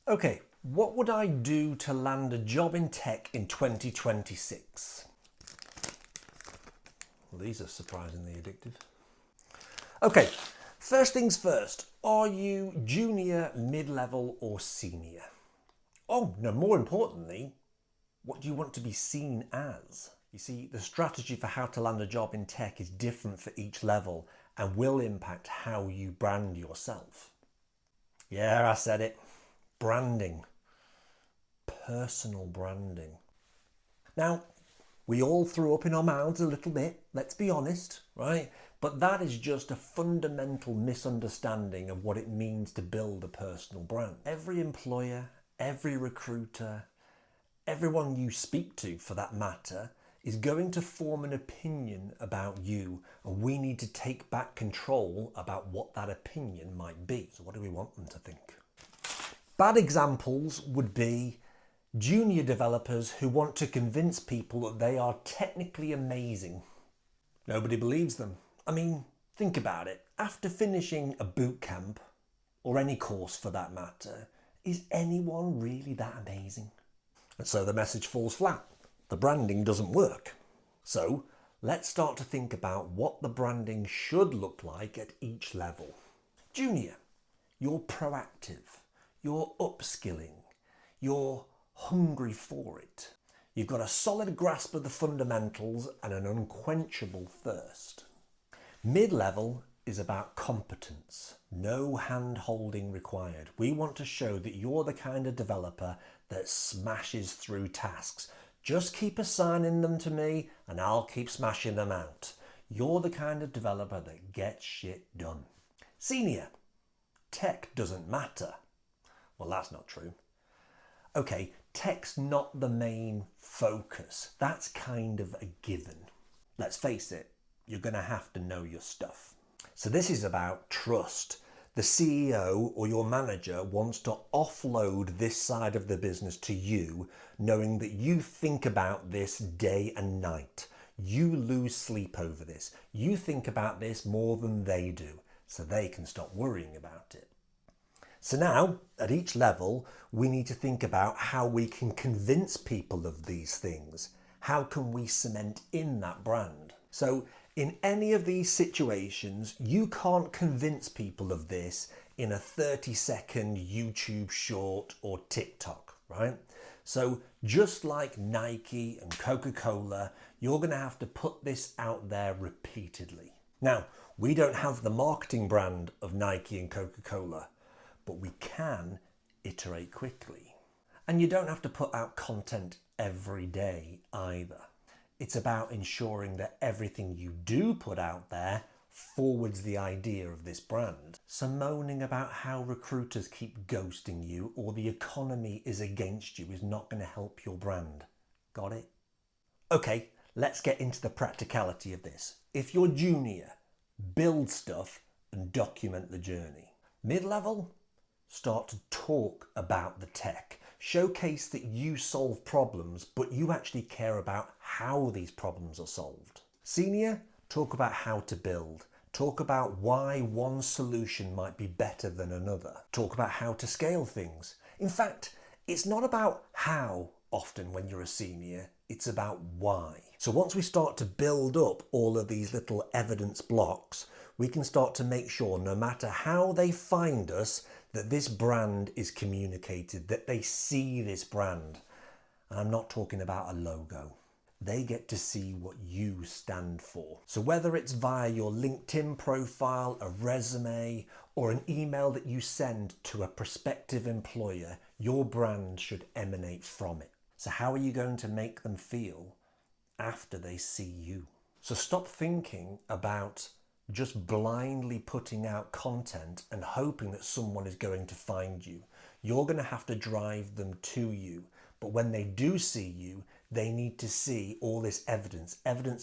Okay, what would I do to land a job in tech in 2026? Well, these are surprisingly addictive. Okay, first things first. Are you junior, mid-level or senior? Oh, no, more importantly, what do you want to be seen as? You see, the strategy for how to land a job in tech is different for each level and will impact how you brand yourself. Yeah, I said it. Branding. Personal branding. Now, we all threw up in our mouths a little bit, let's be honest, right? But that is just a fundamental misunderstanding of what it means to build a personal brand. Every employer, every recruiter, everyone you speak to for that matter, is going to form an opinion about you, and we need to take back control about what that opinion might be. So what do we want them to think? Bad examples would be junior developers who want to convince people that they are technically amazing. Nobody believes them. I mean, think about it. After finishing a boot camp, or any course for that matter, is anyone really that amazing? And so the message falls flat. The branding doesn't work. So let's start to think about what the branding should look like at each level. Junior, you're proactive, you're upskilling, you're hungry for it. You've got a solid grasp of the fundamentals and an unquenchable thirst. Mid-level is about competence, no hand-holding required. We want to show that you're the kind of developer that smashes through tasks. Just keep assigning them to me and I'll keep smashing them out. You're the kind of developer that gets shit done. Senior, tech doesn't matter. Well, that's not true. Okay, tech's not the main focus. That's kind of a given. Let's face it, you're going to have to know your stuff. So this is about trust. The CEO or your manager wants to offload this side of the business to you, knowing that you think about this day and night. You lose sleep over this. You think about this more than they do, so they can stop worrying about it. So now, at each level, we need to think about how we can convince people of these things. How can we cement in that brand? So in any of these situations, you can't convince people of this in a 30-second YouTube short or TikTok, right? So just like Nike and Coca-Cola, you're going to have to put this out there repeatedly. Now, we don't have the marketing brand of Nike and Coca-Cola, but we can iterate quickly. And you don't have to put out content every day either. It's about ensuring that everything you do put out there forwards the idea of this brand. So moaning about how recruiters keep ghosting you or the economy is against you is not going to help your brand. Got it? Okay, let's get into the practicality of this. If you're junior, build stuff and document the journey. Mid-level, start to talk about the tech. Showcase that you solve problems, but you actually care about how these problems are solved. Senior, talk about how to build. Talk about why one solution might be better than another. Talk about how to scale things. In fact, it's not about how often when you're a senior, it's about why. So once we start to build up all of these little evidence blocks, we can start to make sure no matter how they find us, that this brand is communicated, that they see this brand. And I'm not talking about a logo. They get to see what you stand for. So whether it's via your LinkedIn profile, a resume, or an email that you send to a prospective employer, your brand should emanate from it. So how are you going to make them feel after they see you? So stop thinking about just blindly putting out content and hoping that someone is going to find you. You're going to have to drive them to you. But when they do see you, they need to see all this evidence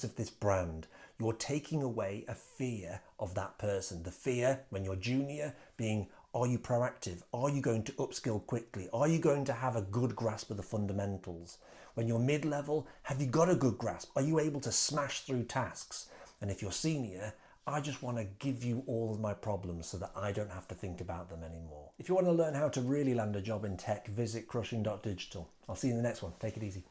of this brand. You're taking away a fear of that person. The fear when you're junior being, are you proactive? Are you going to upskill quickly? Are you going to have a good grasp of the fundamentals? When you're mid-level, have you got a good grasp? Are you able to smash through tasks? And if you're senior, I just want to give you all of my problems so that I don't have to think about them anymore. If you want to learn how to really land a job in tech, visit crushing.digital. I'll see you in the next one. Take it easy.